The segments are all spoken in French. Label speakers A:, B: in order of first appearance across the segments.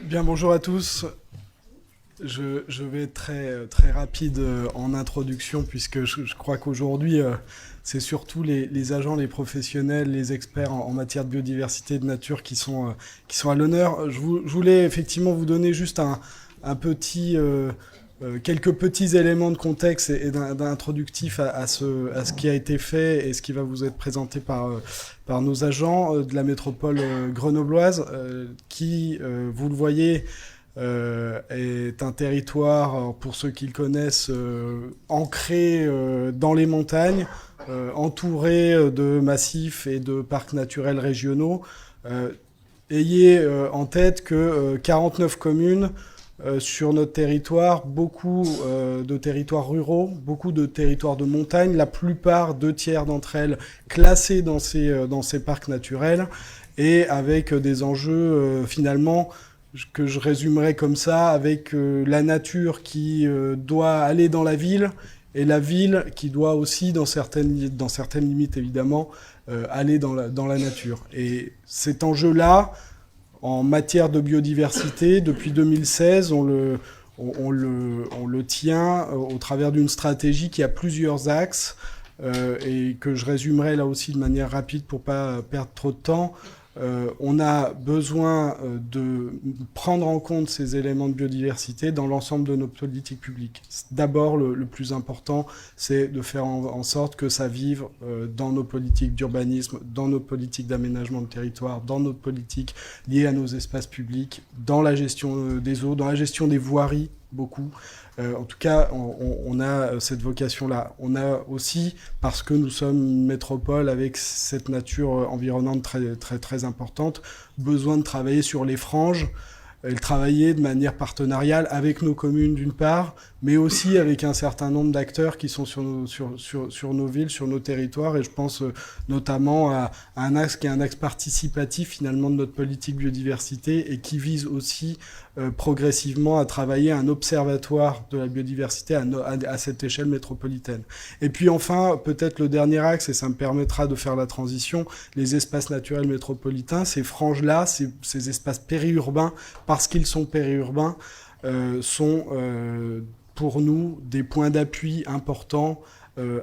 A: Bien, bonjour à tous. Je vais être très rapide en introduction puisque je crois qu'aujourd'hui, c'est surtout les agents, les professionnels, les experts en matière de biodiversité et de nature qui sont à l'honneur. Je voulais effectivement vous donner juste quelques petits éléments de contexte et d'introductif à ce qui a été fait et ce qui va vous être présenté par nos agents de la métropole grenobloise qui, vous le voyez, est un territoire, pour ceux qui le connaissent, ancré dans les montagnes, entouré de massifs et de parcs naturels régionaux. Ayez en tête que 49 communes sur notre territoire, beaucoup de territoires ruraux, beaucoup de territoires de montagne, la plupart, 2 tiers d'entre elles, classées dans ces parcs naturels, et avec des enjeux finalement que je résumerai comme ça, avec la nature qui doit aller dans la ville, et la ville qui doit aussi, dans certaines limites évidemment, aller dans la nature. Et cet enjeu-là, en matière de biodiversité, depuis 2016, on le tient au travers d'une stratégie qui a plusieurs axes et que je résumerai là aussi de manière rapide pour pas perdre trop de temps. On a besoin de prendre en compte ces éléments de biodiversité dans l'ensemble de nos politiques publiques. D'abord, le plus important, c'est de faire en sorte que ça vive dans nos politiques d'urbanisme, dans nos politiques d'aménagement de territoire, dans nos politiques liées à nos espaces publics, dans la gestion des eaux, dans la gestion des voiries, beaucoup. En tout cas, on a cette vocation-là. On a aussi, parce que nous sommes une métropole avec cette nature environnante très importante, besoin de travailler sur les franges, et de travailler de manière partenariale avec nos communes d'une part, mais aussi avec un certain nombre d'acteurs qui sont sur nos villes, sur nos territoires, et je pense notamment à un axe qui est un axe participatif finalement de notre politique biodiversité et qui vise aussi progressivement à travailler un observatoire de la biodiversité à cette échelle métropolitaine. Et puis enfin, peut-être le dernier axe, et ça me permettra de faire la transition, les espaces naturels métropolitains, ces franges-là, ces espaces périurbains, parce qu'ils sont périurbains, sont pour nous des points d'appui importants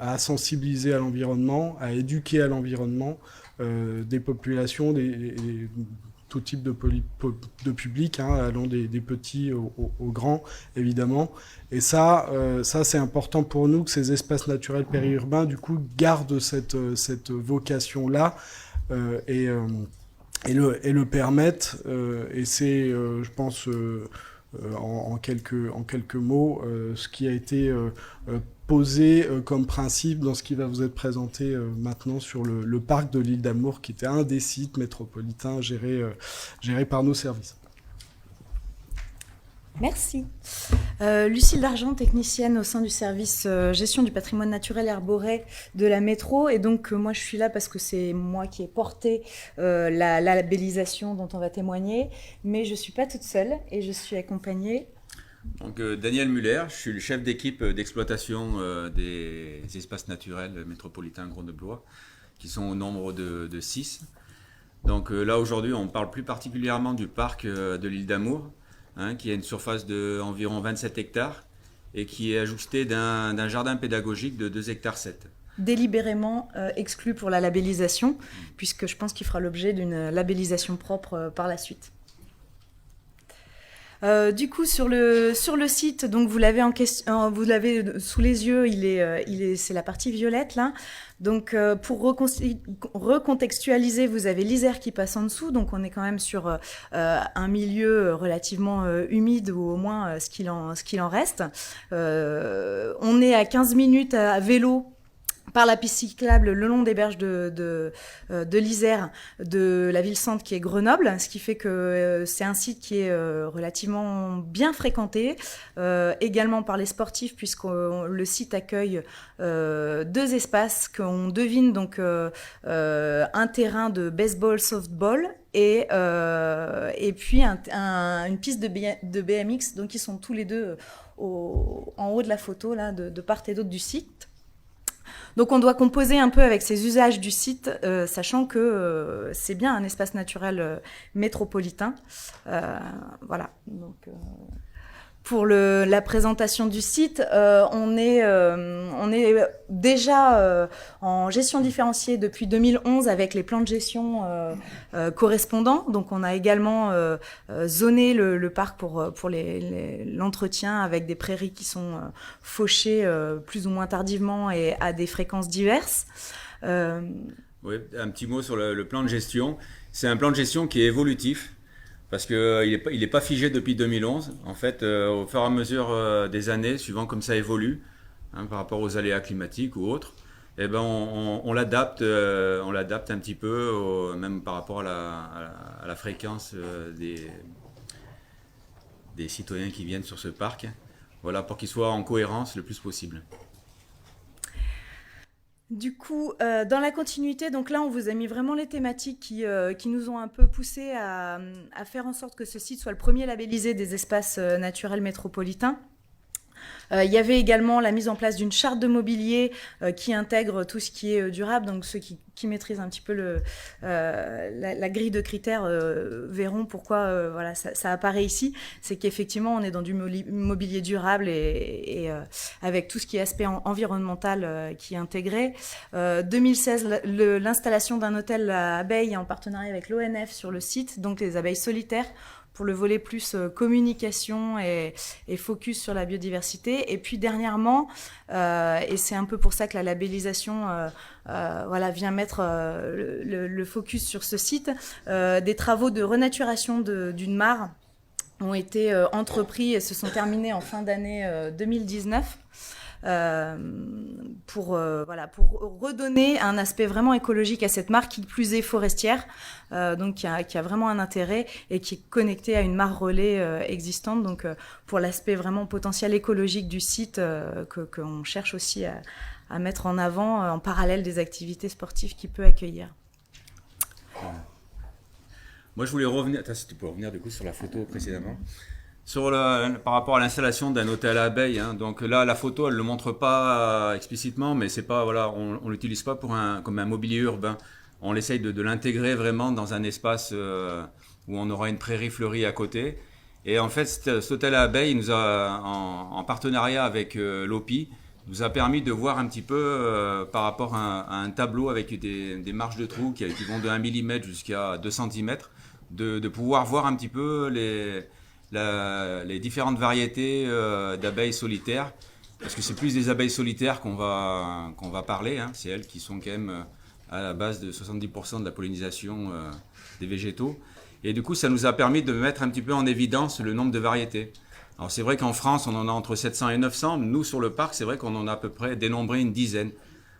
A: à sensibiliser à l'environnement, à éduquer à l'environnement des populations, tout type de public, hein, allant des petits aux grands, évidemment. Et ça c'est important pour nous que ces espaces naturels périurbains, du coup, gardent cette vocation-là et le permettent. Et c'est, je pense, en quelques mots, ce qui a été posé comme principe dans ce qui va vous être présenté maintenant sur le parc de l'île d'Amour, qui était un des sites métropolitains gérés par nos services.
B: Merci. Lucille Dargent, technicienne au sein du service gestion du patrimoine naturel et arboré de la métro. Et donc, moi, je suis là parce que c'est moi qui ai porté la labellisation dont on va témoigner. Mais je ne suis pas toute seule et je suis accompagnée.
C: Donc, Daniel Muller, je suis le chef d'équipe d'exploitation des espaces naturels métropolitains grenoblois, qui sont au nombre de 6. Donc là, aujourd'hui, on parle plus particulièrement du parc de l'île d'Amour, qui a une surface d'environ 27 hectares et qui est ajusté d'un jardin pédagogique de 2,7 hectares.
B: Délibérément exclu pour la labellisation, puisque je pense qu'il fera l'objet d'une labellisation propre par la suite. Du coup, sur le site, donc vous l'avez vous l'avez sous les yeux, c'est la partie violette là. Donc, pour recontextualiser, vous avez l'Isère qui passe en dessous, donc on est quand même sur un milieu relativement humide, ou au moins ce qu'il en reste. On est à 15 minutes à vélo par la piste cyclable le long des berges de l'Isère, de la ville-centre qui est Grenoble, ce qui fait que c'est un site qui est relativement bien fréquenté, également par les sportifs, puisque le site accueille 2 espaces qu'on devine, donc un terrain de baseball, softball, et puis une piste de BMX, donc ils sont tous les deux en haut de la photo, là, de part et d'autre du site. Donc on doit composer un peu avec ces usages du site, sachant que c'est bien un espace naturel métropolitain. Voilà. Donc, pour la présentation du site, on est déjà en gestion différenciée depuis 2011 avec les plans de gestion correspondants. Donc on a également zoné le parc pour l'entretien avec des prairies qui sont fauchées plus ou moins tardivement et à des fréquences diverses.
C: Oui, un petit mot sur le plan de gestion. C'est un plan de gestion qui est évolutif. Parce qu'il n'est pas figé depuis 2011. En fait, au fur et à mesure des années, suivant comme ça évolue, par rapport aux aléas climatiques ou autres, eh ben on l'adapte un petit peu, même par rapport à la fréquence des citoyens qui viennent sur ce parc. Voilà, pour qu'il soit en cohérence le plus possible.
B: Du coup, dans la continuité, donc là, on vous a mis vraiment les thématiques qui nous ont un peu poussé à faire en sorte que ce site soit le premier labellisé des espaces naturels métropolitains. Il y avait également la mise en place d'une charte de mobilier qui intègre tout ce qui est durable. Donc ceux qui maîtrisent un petit peu la grille de critères verront pourquoi voilà, ça apparaît ici. C'est qu'effectivement, on est dans du mobilier durable et avec tout ce qui est aspect environnemental qui est intégré. 2016, l'installation d'un hôtel à abeilles en partenariat avec l'ONF sur le site, donc les abeilles solitaires, pour le volet plus communication et focus sur la biodiversité. Et puis dernièrement, et c'est un peu pour ça que la labellisation voilà, vient mettre le focus sur ce site, des travaux de renaturation d'une mare ont été entrepris et se sont terminés en fin d'année 2019. Pour redonner un aspect vraiment écologique à cette mare qui plus est forestière, donc qui a vraiment un intérêt et qui est connectée à une mare relais existante, donc pour l'aspect vraiment potentiel écologique du site qu'on cherche aussi à mettre en avant en parallèle des activités sportives qu'il peut accueillir.
C: Moi je voulais revenir, si tu peux revenir du coup sur la photo précédemment. Par rapport à l'installation d'un hôtel à abeilles, donc là la photo elle le montre pas explicitement, mais c'est pas voilà, on l'utilise pas comme un mobilier urbain. On essaye de l'intégrer vraiment dans un espace où on aura une prairie fleurie à côté. Et en fait cet hôtel à abeilles nous a en partenariat avec l'OPI nous a permis de voir un petit peu par rapport à un tableau avec des marges de trous qui vont de 1 mm jusqu'à 2 cm, de pouvoir voir un petit peu les différentes variétés d'abeilles solitaires, parce que c'est plus des abeilles solitaires qu'on va parler, c'est elles qui sont quand même à la base de 70% de la pollinisation des végétaux. Et du coup, ça nous a permis de mettre un petit peu en évidence le nombre de variétés. Alors c'est vrai qu'en France, on en a entre 700 et 900. Nous, sur le parc, c'est vrai qu'on en a à peu près dénombré une dizaine.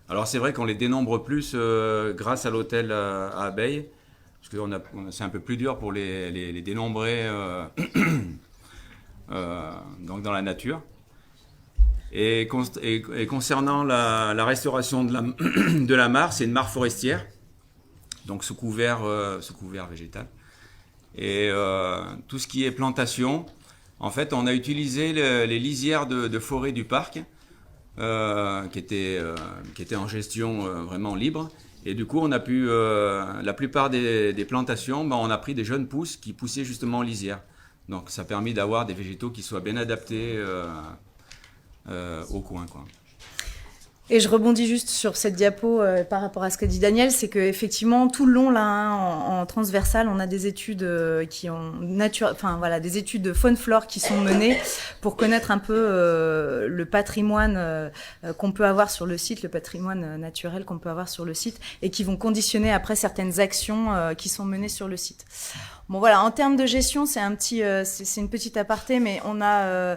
C: Alors c'est vrai qu'on les dénombre plus grâce à l'hôtel à abeilles, parce que c'est un peu plus dur pour les dénombrer donc dans la nature. Et concernant la restauration de la mare, c'est une mare forestière, donc sous couvert végétal. Et tout ce qui est plantation, en fait, on a utilisé les lisières de forêt du parc, qui étaient en gestion vraiment libre. Et du coup, on a pu, la plupart des plantations, on a pris des jeunes pousses qui poussaient justement en lisière. Donc ça a permis d'avoir des végétaux qui soient bien adaptés au coin, quoi.
B: Et je rebondis juste sur cette diapo par rapport à ce que dit Daniel, c'est qu'effectivement, tout le long, là, en transversal, on a des études des études de faune-flore qui sont menées pour connaître un peu le patrimoine qu'on peut avoir sur le site, le patrimoine naturel qu'on peut avoir sur le site, et qui vont conditionner après certaines actions qui sont menées sur le site. Bon voilà, en termes de gestion, c'est une petite aparté, mais on a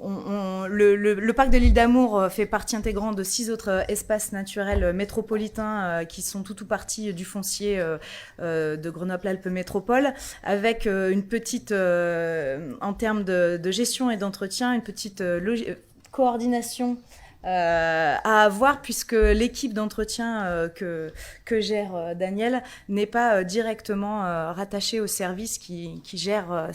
B: le parc de l'Île d'Amour fait partie intégrante de 6 autres espaces naturels métropolitains qui sont tout ou partie du foncier de Grenoble-Alpes Métropole, avec une petite, en termes de gestion et d'entretien, une petite coordination à avoir, puisque l'équipe d'entretien que gère Daniel n'est pas directement rattachée au service qui gère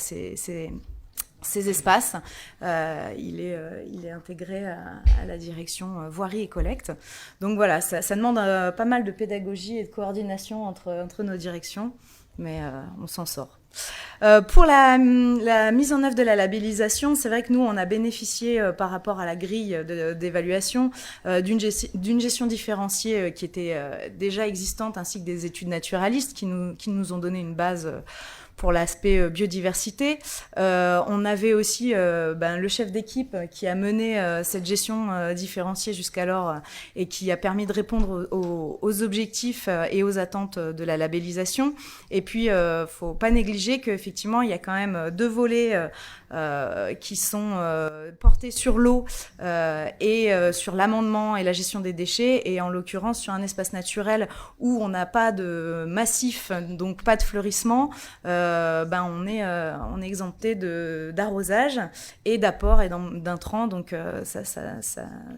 B: ces espaces. Il est intégré à la direction voirie et collecte. Donc voilà, ça demande pas mal de pédagogie et de coordination entre nos directions, mais on s'en sort. Pour la mise en œuvre de la labellisation, c'est vrai que nous, on a bénéficié par rapport à la grille d'évaluation d'une gestion différenciée qui était déjà existante, ainsi que des études naturalistes qui nous ont donné une base pour l'aspect biodiversité. On avait aussi le chef d'équipe qui a mené cette gestion différenciée jusqu'alors et qui a permis de répondre aux objectifs et aux attentes de la labellisation. Et puis, faut pas négliger qu'effectivement, il y a quand même 2 volets qui sont portés sur l'eau et sur l'amendement et la gestion des déchets, et en l'occurrence sur un espace naturel où on n'a pas de massif, donc pas de fleurissement. On est exempté d'arrosage et d'apport et d'intrants, donc ça,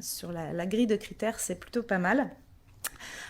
B: sur la grille de critères, c'est plutôt pas mal.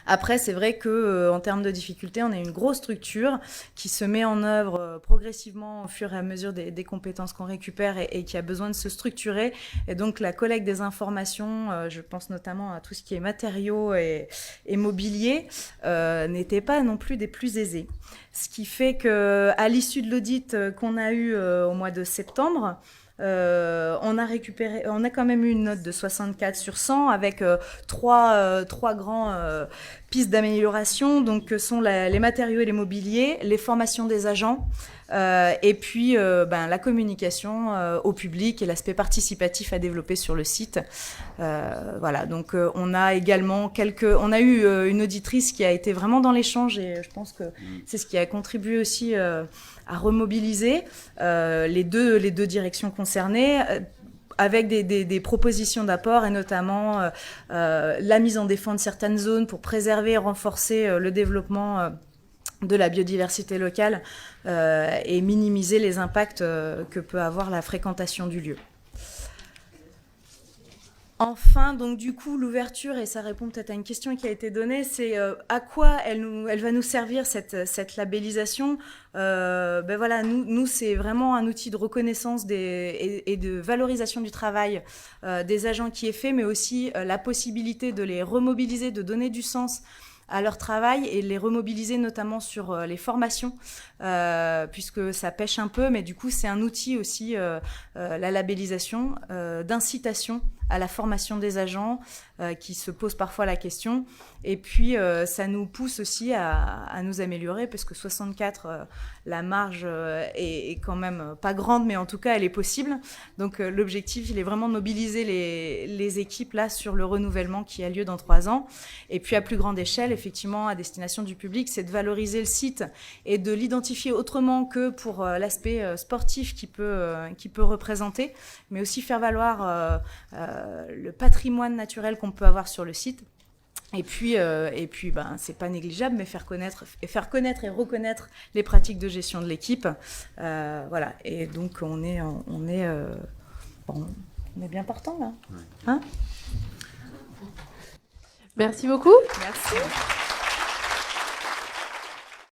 B: Après, c'est vrai que en termes de difficulté, on a une grosse structure qui se met en œuvre progressivement au fur et à mesure des compétences qu'on récupère et qui a besoin de se structurer. Et donc, la collecte des informations, je pense notamment à tout ce qui est matériaux et mobilier, n'était pas non plus des plus aisés. Ce qui fait que, à l'issue de l'audit qu'on a eu au mois de septembre, on a quand même eu une note de 64 sur 100 avec trois grands pistes d'amélioration, donc que sont les matériaux et les mobiliers, les formations des agents, et puis la communication au public et l'aspect participatif à développer sur le site. Voilà, donc on a également on a eu une auditrice qui a été vraiment dans l'échange, et je pense que c'est ce qui a contribué aussi à remobiliser les deux directions concernées, avec des propositions d'apport, et notamment la mise en défense de certaines zones pour préserver et renforcer le développement de la biodiversité locale et minimiser les impacts que peut avoir la fréquentation du lieu. Enfin, donc du coup, l'ouverture, et ça répond peut-être à une question qui a été donnée, c'est à quoi elle va nous servir cette labellisation. Voilà, nous c'est vraiment un outil de reconnaissance et de valorisation du travail des agents qui est fait, mais aussi la possibilité de les remobiliser, de donner du sens à leur travail et les remobiliser notamment sur les formations, puisque ça pêche un peu, mais du coup c'est un outil aussi, la labellisation, d'incitation à la formation des agents qui se posent parfois la question. Et puis ça nous pousse aussi à nous améliorer, parce que 64, la marge est quand même pas grande, mais en tout cas elle est possible. Donc l'objectif, il est vraiment de mobiliser les équipes là sur le renouvellement qui a lieu dans 3 ans. Et puis à plus grande échelle, effectivement, à destination du public, c'est de valoriser le site et de l'identifier autrement que pour l'aspect sportif qui peut représenter, mais aussi faire valoir le patrimoine naturel qu'on peut avoir sur le site. Et puis c'est pas négligeable, mais faire connaître et reconnaître les pratiques de gestion de l'équipe. Voilà. Et donc on est bien partant là. Hein ?
D: Merci beaucoup.
B: Merci.